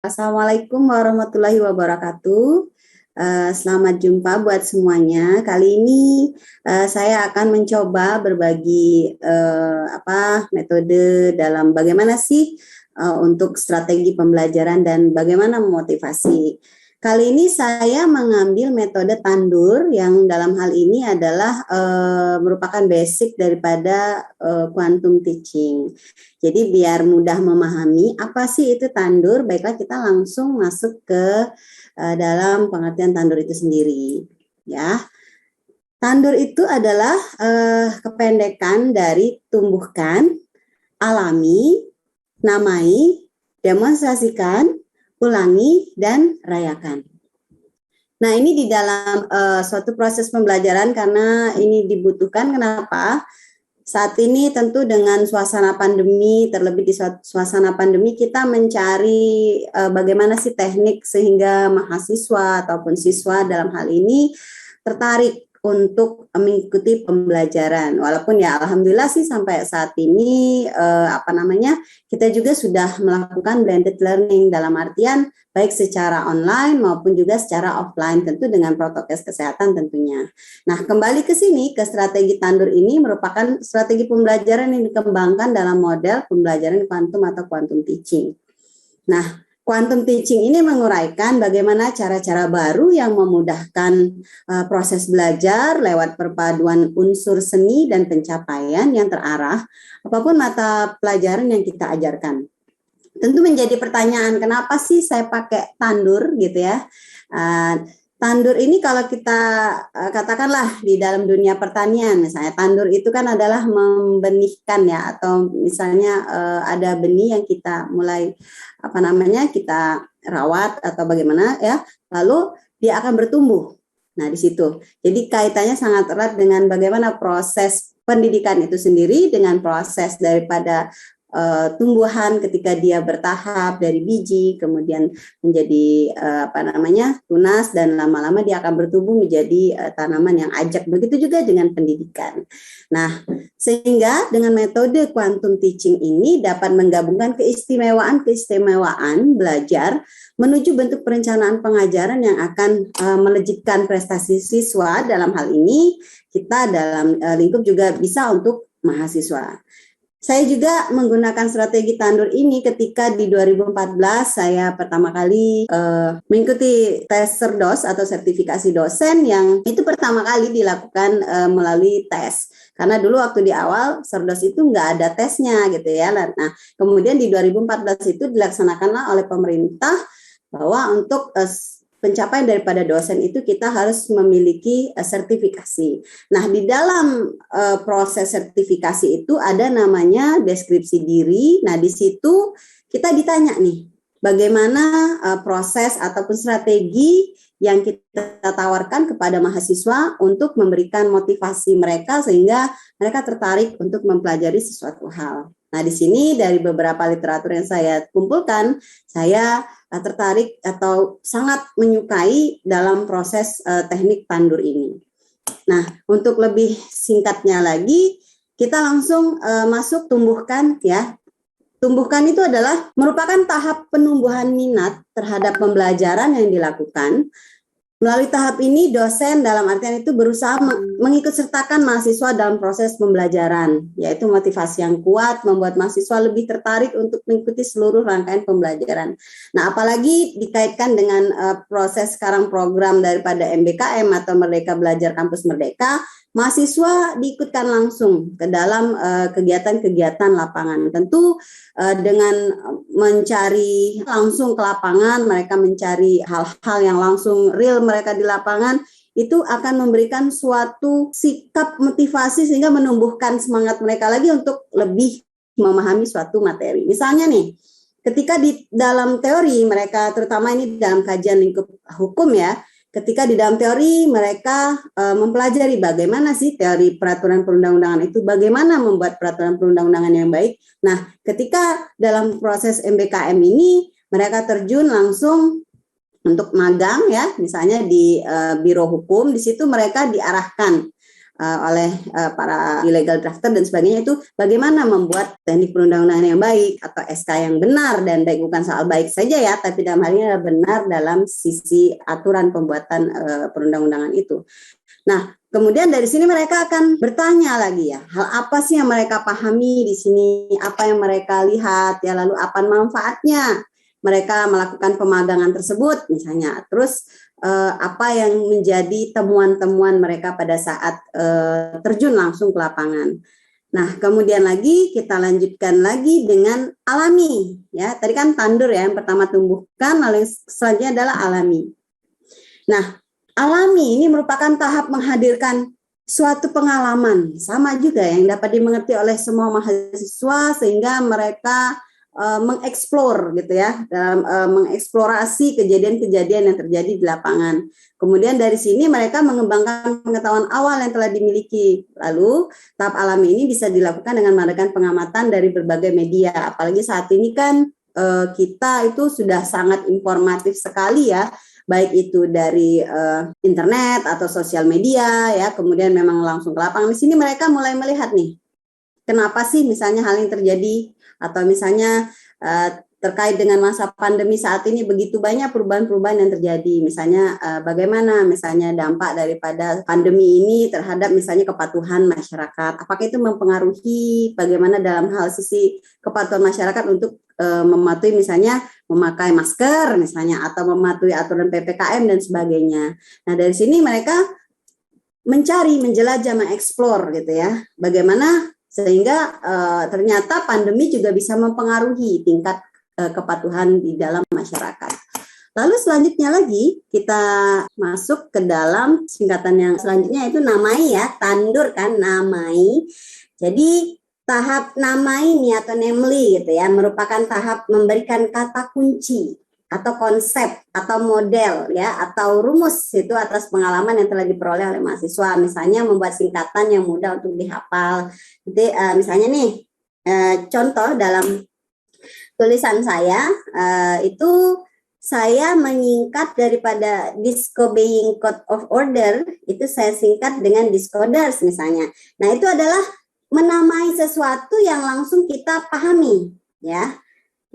Assalamualaikum warahmatullahi wabarakatuh. Selamat jumpa buat semuanya. Kali ini saya akan mencoba berbagi metode dalam bagaimana sih untuk strategi pembelajaran dan bagaimana memotivasi. Kali ini saya mengambil metode tandur yang dalam hal ini adalah merupakan basic daripada quantum teaching. Jadi biar mudah memahami apa sih itu tandur, baiklah kita langsung masuk ke dalam pengertian tandur itu sendiri. Ya, tandur itu adalah kependekan dari tumbuhkan, alami, namai, demonstrasikan, ulangi, dan rayakan. Nah, ini di dalam suatu proses pembelajaran karena ini dibutuhkan. Kenapa? Saat ini tentu dengan suasana pandemi, terlebih di suasana pandemi kita mencari bagaimana sih teknik sehingga mahasiswa ataupun siswa dalam hal ini tertarik untuk mengikuti pembelajaran. Walaupun ya alhamdulillah sih sampai saat ini kita juga sudah melakukan blended learning dalam artian baik secara online maupun juga secara offline, tentu dengan protokol kesehatan tentunya. Nah, kembali ke sini, ke strategi tandur ini merupakan strategi pembelajaran yang dikembangkan dalam model pembelajaran kuantum atau quantum teaching. Nah, quantum teaching ini menguraikan bagaimana cara-cara baru yang memudahkan proses belajar lewat perpaduan unsur seni dan pencapaian yang terarah, apapun mata pelajaran yang kita ajarkan. Tentu menjadi pertanyaan, kenapa sih saya pakai tandur gitu ya? Tandur ini kalau kita katakanlah di dalam dunia pertanian, misalnya tandur itu kan adalah membenihkan ya, atau misalnya ada benih yang kita mulai kita rawat atau bagaimana ya, lalu dia akan bertumbuh. Nah di situ, jadi kaitannya sangat erat dengan bagaimana proses pendidikan itu sendiri dengan proses daripada tumbuhan ketika dia bertahap dari biji kemudian menjadi tunas dan lama-lama dia akan bertumbuh menjadi tanaman yang ajak. Begitu juga dengan pendidikan. Nah, sehingga dengan metode quantum teaching ini dapat menggabungkan keistimewaan belajar menuju bentuk perencanaan pengajaran yang akan melejitkan prestasi siswa. Dalam hal ini kita dalam lingkup juga bisa untuk mahasiswa. Saya juga menggunakan strategi tandur ini ketika di 2014 saya pertama kali mengikuti tes Cerdos atau sertifikasi dosen yang itu pertama kali dilakukan melalui tes. Karena dulu waktu di awal Cerdos itu nggak ada tesnya gitu ya. Nah, kemudian di 2014 itu dilaksanakanlah oleh pemerintah bahwa untuk pencapaian daripada dosen itu kita harus memiliki sertifikasi. Nah, di dalam proses sertifikasi itu ada namanya deskripsi diri. Nah, di situ kita ditanya nih, bagaimana proses ataupun strategi yang kita tawarkan kepada mahasiswa untuk memberikan motivasi mereka sehingga mereka tertarik untuk mempelajari sesuatu hal. Nah, di sini dari beberapa literatur yang saya kumpulkan, saya tertarik atau sangat menyukai dalam proses teknik tandur ini. Nah, untuk lebih singkatnya lagi, kita langsung masuk tumbuhkan ya. Tumbuhkan itu adalah merupakan tahap penumbuhan minat terhadap pembelajaran yang dilakukan. Melalui tahap ini, dosen dalam artian itu berusaha mengikut sertakan mahasiswa dalam proses pembelajaran, yaitu motivasi yang kuat membuat mahasiswa lebih tertarik untuk mengikuti seluruh rangkaian pembelajaran. Nah, apalagi dikaitkan dengan proses sekarang program daripada MBKM atau Merdeka Belajar Kampus Merdeka, mahasiswa diikutkan langsung ke dalam kegiatan-kegiatan lapangan. Tentu dengan mencari langsung ke lapangan, mereka mencari hal-hal yang langsung real mereka di lapangan, itu akan memberikan suatu sikap motivasi sehingga menumbuhkan semangat mereka lagi untuk lebih memahami suatu materi. Misalnya nih, ketika di dalam teori mereka, terutama ini dalam kajian lingkup hukum ya, ketika di dalam teori mereka mempelajari bagaimana sih teori peraturan perundang-undangan itu, bagaimana membuat peraturan perundang-undangan yang baik. Nah, ketika dalam proses MBKM ini mereka terjun langsung untuk magang ya, misalnya di Biro Hukum, di situ mereka diarahkan oleh para legal drafter dan sebagainya, itu bagaimana membuat teknik perundang-undangan yang baik atau SK yang benar, dan baik bukan soal baik saja ya, tapi dalam hal ini adalah benar dalam sisi aturan pembuatan perundang-undangan itu. Nah, kemudian dari sini mereka akan bertanya lagi ya, hal apa sih yang mereka pahami di sini, apa yang mereka lihat ya, lalu apa manfaatnya mereka melakukan pemagangan tersebut misalnya. Terus apa yang menjadi temuan-temuan mereka pada saat terjun langsung ke lapangan. Nah, kemudian lagi kita lanjutkan lagi dengan alami ya. Tadi kan tandur ya, yang pertama tumbuhkan, lalu selanjutnya adalah alami. Nah, alami ini merupakan tahap menghadirkan suatu pengalaman, sama juga yang dapat dimengerti oleh semua mahasiswa, sehingga mereka mengeksplor gitu ya, dalam mengeksplorasi kejadian-kejadian yang terjadi di lapangan. Kemudian dari sini mereka mengembangkan pengetahuan awal yang telah dimiliki. Lalu tahap alami ini bisa dilakukan dengan mengadakan pengamatan dari berbagai media. Apalagi saat ini kan kita itu sudah sangat informatif sekali ya, baik itu dari internet atau sosial media ya, kemudian memang langsung ke lapangan. Di sini mereka mulai melihat nih, kenapa sih misalnya hal yang terjadi, atau misalnya terkait dengan masa pandemi saat ini begitu banyak perubahan-perubahan yang terjadi. Misalnya bagaimana misalnya dampak daripada pandemi ini terhadap misalnya kepatuhan masyarakat. Apakah itu mempengaruhi bagaimana dalam hal sisi kepatuhan masyarakat untuk mematuhi misalnya memakai masker misalnya, atau mematuhi aturan PPKM dan sebagainya. Nah, dari sini mereka mencari, menjelajah, mengeksplor gitu ya, bagaimana sehingga ternyata pandemi juga bisa mempengaruhi tingkat kepatuhan di dalam masyarakat. Lalu selanjutnya lagi kita masuk ke dalam singkatan yang selanjutnya, itu namai ya, tandur kan, namai. Jadi tahap namai ini atau namely gitu ya, merupakan tahap memberikan kata kunci atau konsep atau model ya, atau rumus itu atas pengalaman yang telah diperoleh oleh mahasiswa. Misalnya membuat singkatan yang mudah untuk dihafal. Jadi misalnya nih contoh dalam tulisan saya itu saya menyingkat daripada disobeying code of order, itu saya singkat dengan discorders misalnya. Nah, itu adalah menamai sesuatu yang langsung kita pahami ya.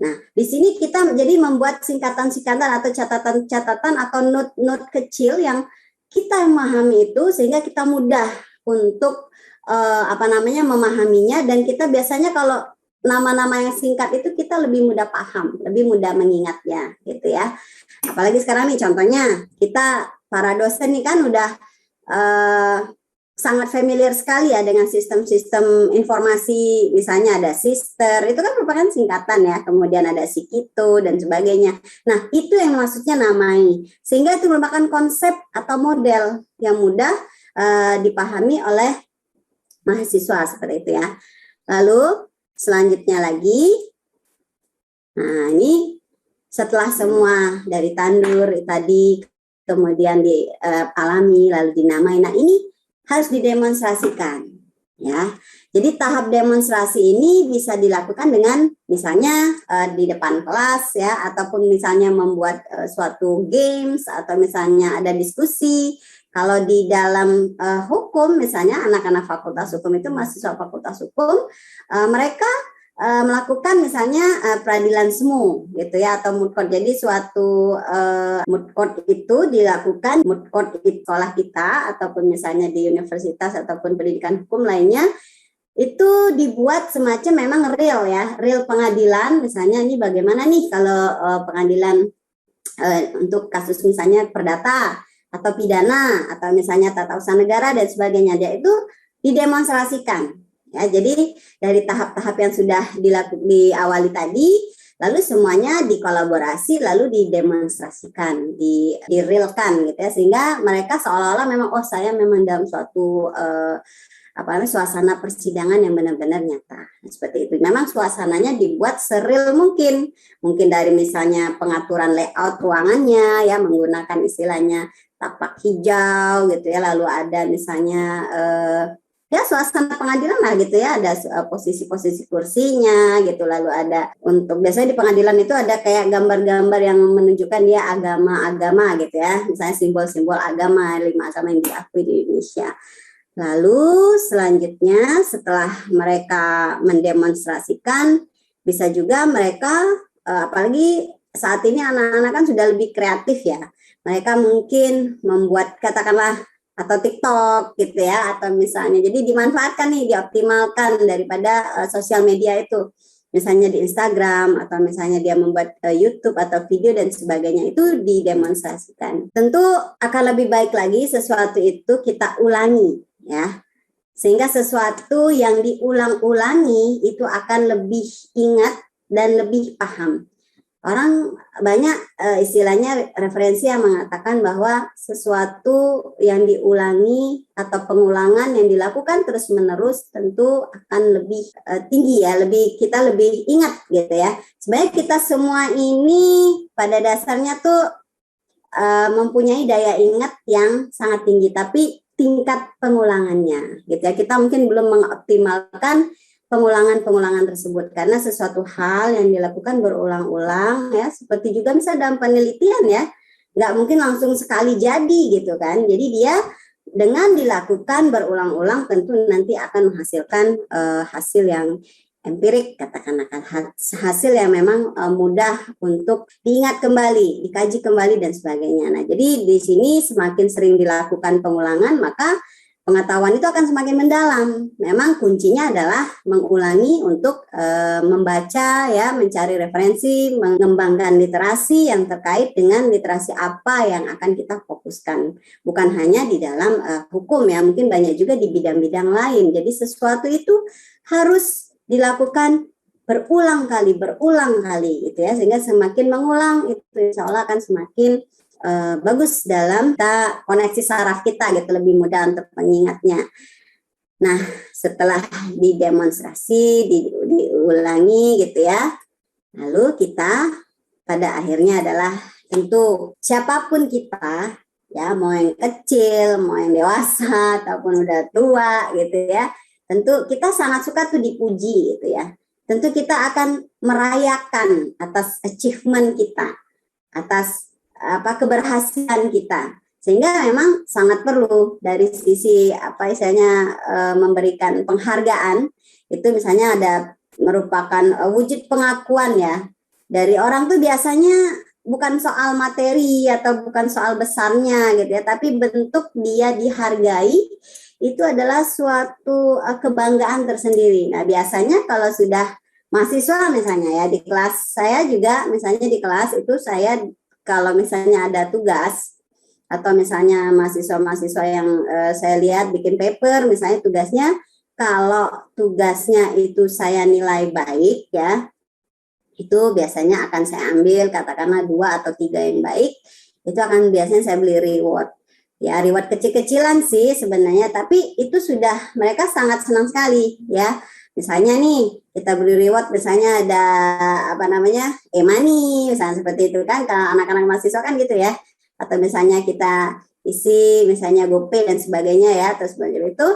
Nah, di sini kita jadi membuat singkatan-singkatan atau catatan-catatan atau note-note kecil yang kita memahami itu, sehingga kita mudah untuk memahaminya, dan kita biasanya kalau nama-nama yang singkat itu kita lebih mudah paham, lebih mudah mengingatnya gitu ya. Apalagi sekarang nih contohnya, kita para dosen nih kan udah sangat familiar sekali ya dengan sistem-sistem informasi, misalnya ada sister, itu kan merupakan singkatan ya, kemudian ada sikito dan sebagainya. Nah, itu yang maksudnya namai, sehingga itu merupakan konsep atau model yang mudah dipahami oleh mahasiswa seperti itu ya. Lalu selanjutnya lagi, nah ini setelah semua dari tandur tadi, kemudian dialami, lalu dinamai, nah ini harus didemonstrasikan ya. Jadi tahap demonstrasi ini bisa dilakukan dengan misalnya di depan kelas ya, ataupun misalnya membuat suatu games, atau misalnya ada diskusi. Kalau di dalam hukum misalnya, anak-anak fakultas hukum itu, mahasiswa fakultas hukum, mereka melakukan misalnya peradilan semu gitu ya, atau moot court. Jadi suatu moot court itu dilakukan, moot court di sekolah kita ataupun misalnya di universitas ataupun pendidikan hukum lainnya, itu dibuat semacam memang real ya, real pengadilan. Misalnya ini bagaimana nih kalau pengadilan untuk kasus misalnya perdata atau pidana, atau misalnya tata usaha negara dan sebagainya, dia itu didemonstrasikan. Ya, jadi dari tahap-tahap yang sudah diawali tadi, lalu semuanya dikolaborasi, lalu didemonstrasikan, direalkan gitu ya, sehingga mereka seolah-olah memang saya memang dalam suatu suasana persidangan yang benar-benar nyata. Seperti itu. Memang suasananya dibuat seril mungkin dari misalnya pengaturan layout ruangannya ya, menggunakan istilahnya tapak hijau gitu ya, lalu ada misalnya ya suasana pengadilan lah gitu ya, ada posisi-posisi kursinya gitu, lalu ada untuk biasanya di pengadilan itu ada kayak gambar-gambar yang menunjukkan dia agama-agama gitu ya, misalnya simbol-simbol agama, 5 agama yang diakui di Indonesia. Lalu selanjutnya setelah mereka mendemonstrasikan, bisa juga mereka apalagi saat ini anak-anak kan sudah lebih kreatif ya. Mereka mungkin membuat katakanlah atau TikTok gitu ya, atau misalnya jadi dimanfaatkan nih, dioptimalkan daripada sosial media itu. Misalnya di Instagram atau misalnya dia membuat YouTube atau video dan sebagainya, itu didemonstrasikan. Tentu akan lebih baik lagi sesuatu itu kita ulangi ya, sehingga sesuatu yang diulang-ulangi itu akan lebih ingat dan lebih paham. Orang banyak istilahnya referensi yang mengatakan bahwa sesuatu yang diulangi atau pengulangan yang dilakukan terus-menerus tentu akan lebih tinggi ya, kita lebih ingat gitu ya. Sebenarnya kita semua ini pada dasarnya tuh mempunyai daya ingat yang sangat tinggi, tapi tingkat pengulangannya gitu ya, kita mungkin belum mengoptimalkan pengulangan-pengulangan tersebut, karena sesuatu hal yang dilakukan berulang-ulang ya, seperti juga misalnya dalam penelitian ya, nggak mungkin langsung sekali jadi gitu kan. Jadi dia dengan dilakukan berulang-ulang tentu nanti akan menghasilkan hasil yang empirik, katakan akan hasil yang memang mudah untuk diingat kembali, dikaji kembali dan sebagainya. Nah, jadi di sini semakin sering dilakukan pengulangan, maka pengetahuan itu akan semakin mendalam. Memang kuncinya adalah mengulangi untuk membaca ya, mencari referensi, mengembangkan literasi yang terkait dengan literasi apa yang akan kita fokuskan. Bukan hanya di dalam hukum ya, mungkin banyak juga di bidang-bidang lain. Jadi sesuatu itu harus dilakukan berulang kali gitu ya, sehingga semakin mengulang itu insya Allah akan semakin bagus dalam kita koneksi saraf kita gitu, lebih mudah untuk mengingatnya. Nah, setelah didemonstrasi, diulangi gitu ya, lalu kita pada akhirnya adalah tentu siapapun kita ya, mau yang kecil, mau yang dewasa ataupun udah tua gitu ya, tentu kita sangat suka tuh dipuji gitu ya. Tentu kita akan merayakan atas achievement kita, atas keberhasilan kita, sehingga memang sangat perlu dari sisi istilahnya memberikan penghargaan itu, misalnya ada merupakan wujud pengakuan ya dari orang tuh, biasanya bukan soal materi atau bukan soal besarnya gitu ya, tapi bentuk dia dihargai itu adalah suatu kebanggaan tersendiri. Nah, biasanya kalau sudah mahasiswa misalnya ya, di kelas saya juga misalnya, di kelas itu saya kalau misalnya ada tugas atau misalnya mahasiswa-mahasiswa yang saya lihat bikin paper, misalnya tugasnya, kalau tugasnya itu saya nilai baik ya, itu biasanya akan saya ambil katakanlah 2 atau 3 yang baik, itu akan biasanya saya beli reward. Ya, reward kecil-kecilan sih sebenarnya, tapi itu sudah mereka sangat senang sekali ya. Misalnya nih, kita beri reward, misalnya ada e-money, misalnya seperti itu kan, kalau anak-anak mahasiswa kan gitu ya. Atau misalnya kita isi, misalnya GoPay dan sebagainya ya, terus seperti itu,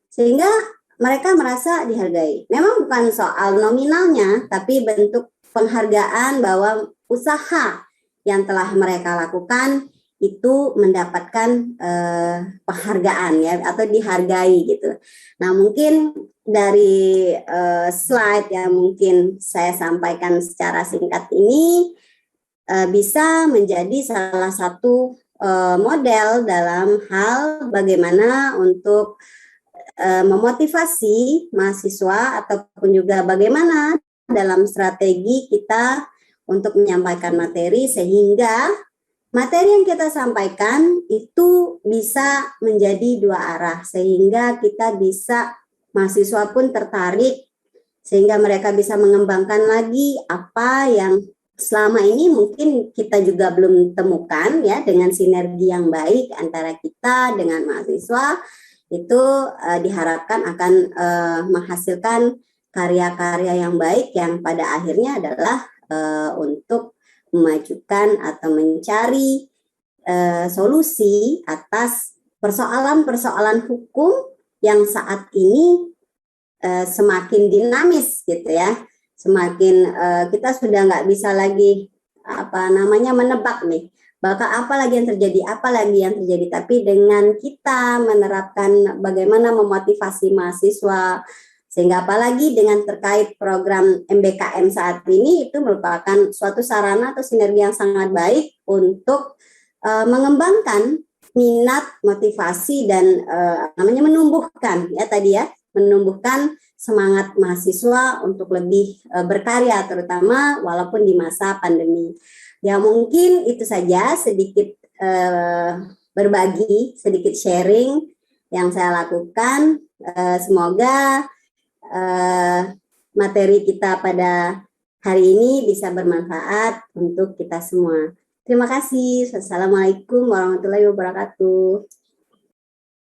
sehingga mereka merasa dihargai. Memang bukan soal nominalnya, tapi bentuk penghargaan bahwa usaha yang telah mereka lakukan itu mendapatkan penghargaan ya, atau dihargai gitu. Nah, mungkin dari slide yang mungkin saya sampaikan secara singkat ini bisa menjadi salah satu model dalam hal bagaimana untuk memotivasi mahasiswa, ataupun juga bagaimana dalam strategi kita untuk menyampaikan materi, sehingga materi yang kita sampaikan itu bisa menjadi 2 arah, sehingga kita bisa, mahasiswa pun tertarik, sehingga mereka bisa mengembangkan lagi apa yang selama ini mungkin kita juga belum temukan ya, dengan sinergi yang baik antara kita dengan mahasiswa, itu diharapkan akan menghasilkan karya-karya yang baik yang pada akhirnya adalah untuk memajukan atau mencari solusi atas persoalan-persoalan hukum yang saat ini semakin dinamis gitu ya, semakin kita sudah nggak bisa lagi menebak nih bakal apa lagi yang terjadi, tapi dengan kita menerapkan bagaimana memotivasi mahasiswa, sehingga apalagi dengan terkait program MBKM saat ini, itu merupakan suatu sarana atau sinergi yang sangat baik untuk mengembangkan minat, motivasi, dan menumbuhkan ya tadi ya, menumbuhkan semangat mahasiswa untuk lebih berkarya, terutama walaupun di masa pandemi. Ya mungkin itu saja sedikit berbagi, sedikit sharing yang saya lakukan. Semoga materi kita pada hari ini bisa bermanfaat untuk kita semua. Terima kasih. Assalamualaikum warahmatullahi wabarakatuh.